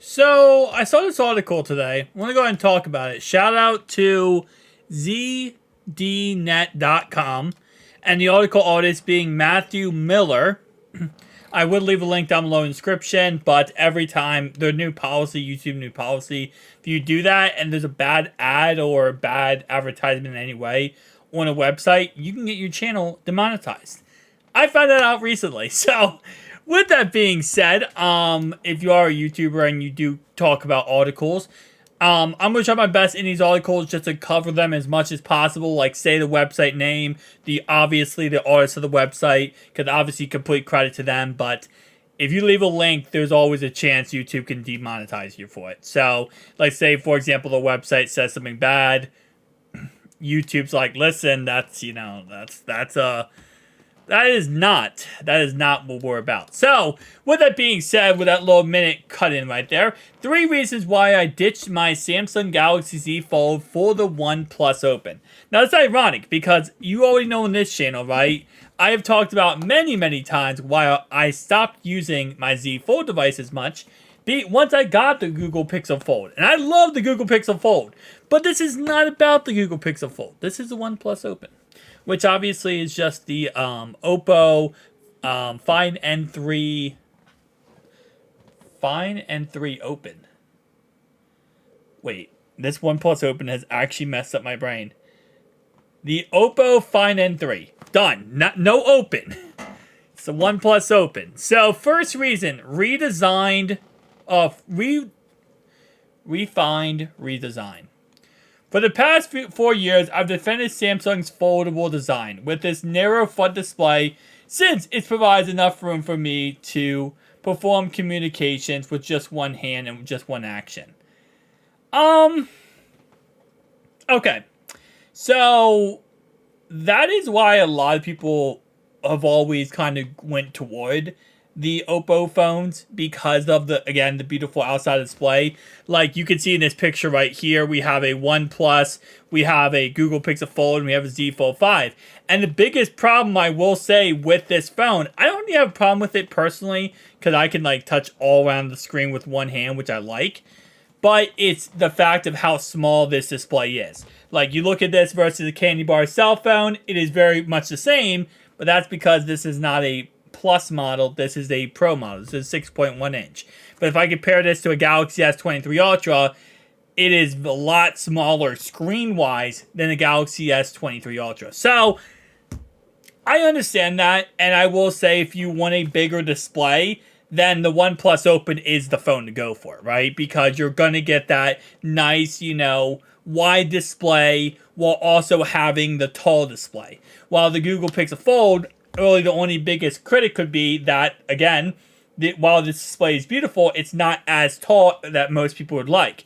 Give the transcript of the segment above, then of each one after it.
So I saw this article today. I want to go ahead and talk about it. Shout out to zdnet.com and the article artist being Matthew Miller. I would leave a link down below in the description, but every time their new policy, YouTube new policy, if you do that and there's a bad ad or a bad advertisement in any way on a website, you can get your channel demonetized. I found that out recently. So, with that being said, if you are a YouTuber and you do talk about articles, I'm going to try my best in these articles just to cover them as much as possible. Like, say the website name, obviously the artist of the website, because obviously complete credit to them. But if you leave a link, there's always a chance YouTube can demonetize you for it. So, like, say, for example, the website says something bad. YouTube's like, listen, that is not what we're about. So, with that being said, with that little minute cut in right there, 3 reasons why I ditched my Samsung Galaxy Z Fold for the OnePlus Open. Now, it's ironic because you already know on this channel, right? I have talked about many times why I stopped using my Z Fold device as much once I got the Google Pixel Fold. And I love the Google Pixel Fold. But this is not about the Google Pixel Fold. This is the OnePlus Open, which obviously is just the Oppo Find N3 Open. Wait, this OnePlus Open has actually messed up my brain. The Oppo Find N3. Done. No Open. It's the OnePlus Open. So, first reason, refined redesign. For the past 4 years, I've defended Samsung's foldable design with this narrow front display since it provides enough room for me to perform communications with just one hand and just one action. Okay. So, that is why a lot of people have always kind of went toward the Oppo phones because of the beautiful outside display. Like you can see in this picture right here, we have a OnePlus, we have a Google Pixel Fold, and we have a Z Fold 5. And the biggest problem I will say with this phone, I don't really have a problem with it personally because I can like touch all around the screen with one hand, which I like. But it's the fact of how small this display is. Like you look at this versus a candy bar cell phone, it is very much the same, but that's because this is not a Plus model, this is a Pro model. This is 6.1 inch. But if I compare this to a Galaxy S23 Ultra, it is a lot smaller screen-wise than a Galaxy S23 Ultra. So, I understand that, and I will say if you want a bigger display, then the OnePlus Open is the phone to go for, right? Because you're going to get that nice, wide display while also having the tall display. While the Google Pixel Fold, really the only biggest critic could be that, again, while this display is beautiful, it's not as tall that most people would like.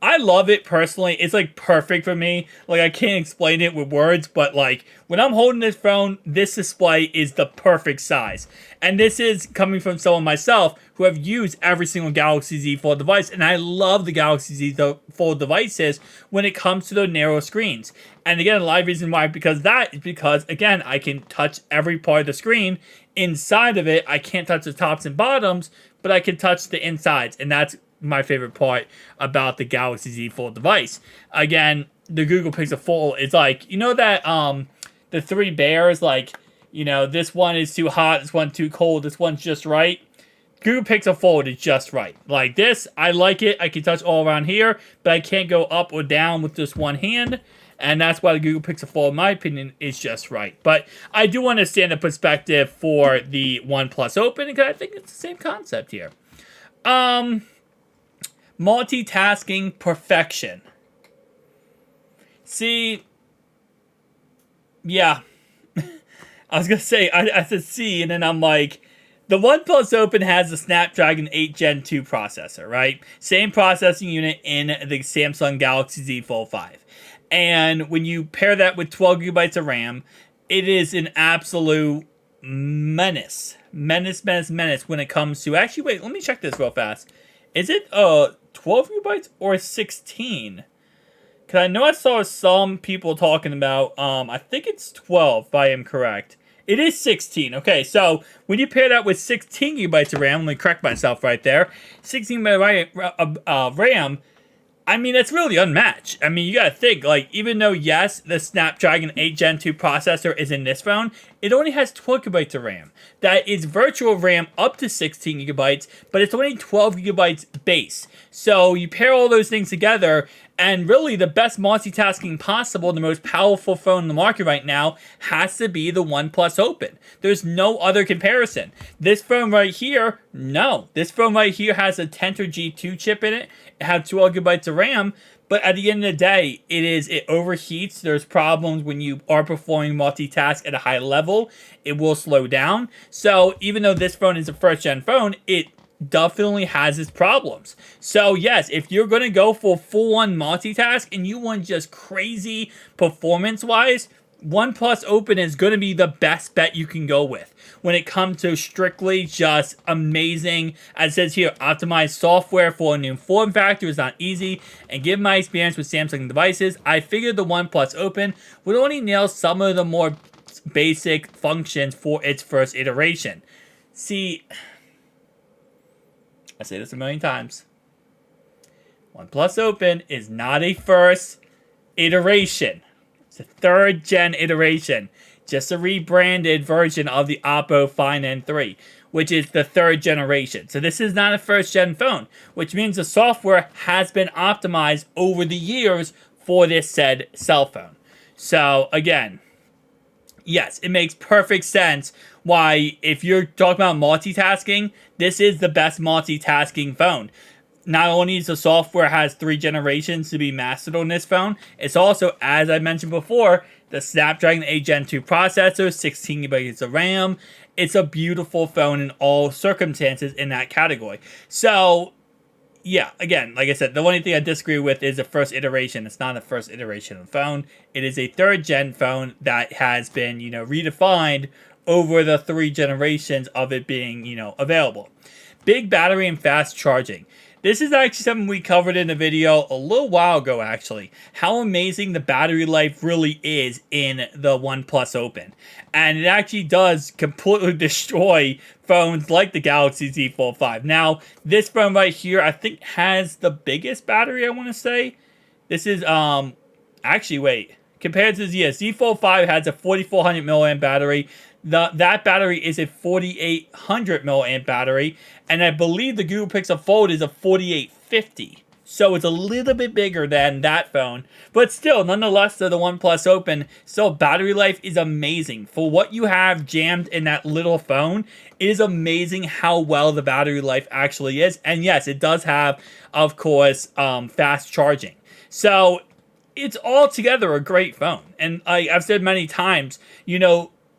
I love it personally. It's like perfect for me. Like I can't explain it with words, but like when I'm holding this phone, this display is the perfect size. And this is coming from someone myself who have used every single Galaxy Z Fold device, and I love the Galaxy Z Fold devices when it comes to the narrow screens. And again, a lot of reason why is because again, I can touch every part of the screen. Inside of it, I can't touch the tops and bottoms, but I can touch the insides, and that's my favorite part about the Galaxy Z Fold device. Again, the Google Pixel Fold is like, that the 3 bears, like, this one is too hot, this one's too cold, this one's just right. Google Pixel Fold is just right. Like this, I like it. I can touch all around here, but I can't go up or down with just one hand. And that's why the Google Pixel Fold, in my opinion, is just right. But I do understand the perspective for the OnePlus Open because I think it's the same concept here. Multitasking perfection. See, yeah. I was going to say, I said C, and then I'm like, the OnePlus Open has the Snapdragon 8 Gen 2 processor, right? Same processing unit in the Samsung Galaxy Z Fold 5. And when you pair that with 12 gigabytes of RAM, it is an absolute menace. Menace when it comes to... Actually, wait, let me check this real fast. Is it 12 gigabytes or 16? Because I know I saw some people talking about, I think it's 12, if I am correct. It is 16. Okay, so when you pair that with 16 gigabytes of RAM, let me correct myself right there. 16 gigabyte RAM. I mean, that's really unmatched. I mean, you gotta think, like, even though, yes, the Snapdragon 8 Gen 2 processor is in this phone, it only has 12 gigabytes of RAM. That is virtual RAM up to 16 gigabytes, but it's only 12 gigabytes base. So you pair all those things together, and really the best multitasking possible, the most powerful phone in the market right now, has to be the OnePlus Open. There's no other comparison. This phone right here, no. This phone right here has a Tensor G2 chip in it. It has 12 gigabytes of RAM, but at the end of the day, it overheats. There's problems when you are performing multitask at a high level. It will slow down. So even though this phone is a first-gen phone, it definitely has its problems. So yes, if you're going to go for full-on multitask and you want just crazy performance-wise, OnePlus Open is going to be the best bet you can go with when it comes to strictly just amazing. As it says here, optimized software for a new form factor is not easy, and given my experience with Samsung devices, I figured the OnePlus Open would only nail some of the more basic functions for its first iteration. See, I say this a million times. OnePlus Open is not a first iteration. It's a third gen iteration. Just a rebranded version of the Oppo Find N3, which is the third generation. So this is not a first gen phone, which means the software has been optimized over the years for this said cell phone. So again, yes, it makes perfect sense why, if you're talking about multitasking, this is the best multitasking phone. Not only is the software has 3 generations to be mastered on this phone, it's also, as I mentioned before, the Snapdragon 8 Gen 2 processor, 16 gigabytes of RAM. It's a beautiful phone in all circumstances in that category. So, yeah, again, like I said, the only thing I disagree with is the first iteration. It's not a first iteration of the phone. It is a third gen phone that has been, redefined over the 3 generations of it being, available. Big battery and fast charging. This is actually something we covered in a video a little while ago, actually. How amazing the battery life really is in the OnePlus Open. And it actually does completely destroy phones like the Galaxy Z Fold 5. Now, this phone right here, I think, has the biggest battery, I want to say. This is, actually, wait. Compared to the Z Fold 5 has a 4400 milliamp battery. That battery is a 4800 milliamp battery, and I believe the Google Pixel Fold is a 4850. So it's a little bit bigger than that phone, but still, nonetheless, the OnePlus Open, still battery life is amazing. For what you have jammed in that little phone, it is amazing how well the battery life actually is. And yes, it does have, of course, fast charging. So it's altogether a great phone. And I've said many times,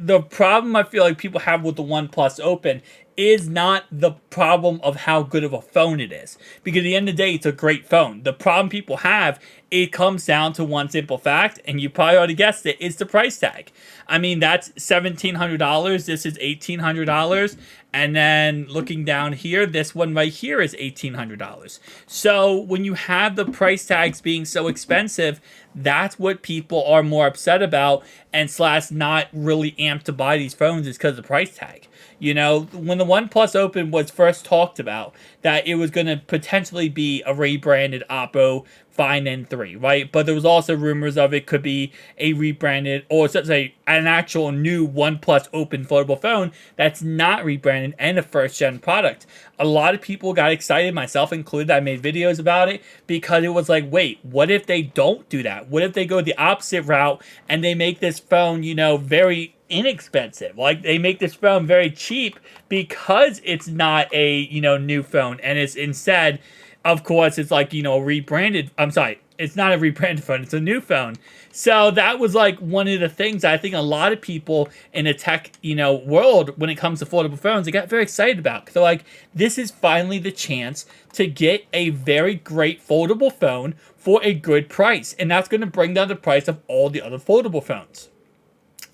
the problem I feel like people have with the OnePlus Open is not the problem of how good of a phone it is. Because at the end of the day, it's a great phone. The problem people have, it comes down to one simple fact, and you probably already guessed it, is the price tag. I mean, that's $1,700. This is $1,800. And then looking down here, this one right here is $1,800. So when you have the price tags being so expensive, that's what people are more upset about, and slash not really amped to buy these phones is because of the price tag. When the OnePlus Open was first talked about, that it was going to potentially be a rebranded Oppo Find N3, right? But there was also rumors of it could be a rebranded, or let's say an actual new OnePlus Open foldable phone that's not rebranded and a first-gen product. A lot of people got excited, myself included. I made videos about it because it was like, wait, what if they don't do that? What if they go the opposite route and they make this phone, very inexpensive? Like, they make this phone very cheap because it's not a, new phone, and it's instead, of course, it's like, rebranded. I'm sorry, it's not a rebranded phone, it's a new phone. So that was like one of the things I think a lot of people in the tech, world, when it comes to foldable phones, they got very excited about. They're like, this is finally the chance to get a very great foldable phone for a good price. And that's going to bring down the price of all the other foldable phones.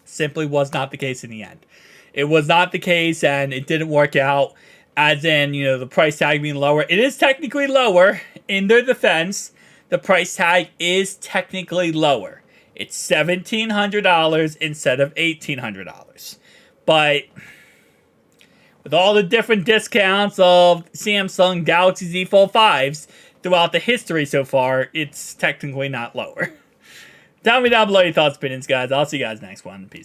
Simply was not the case in the end. It was not the case, and it didn't work out. As in, the price tag being lower. It is technically lower. In their defense, the price tag is technically lower. It's $1,700 instead of $1,800. But with all the different discounts of Samsung Galaxy Z Fold 5s throughout the history so far, it's technically not lower. Tell me down below your thoughts, opinions, guys. I'll see you guys next one. Peace out.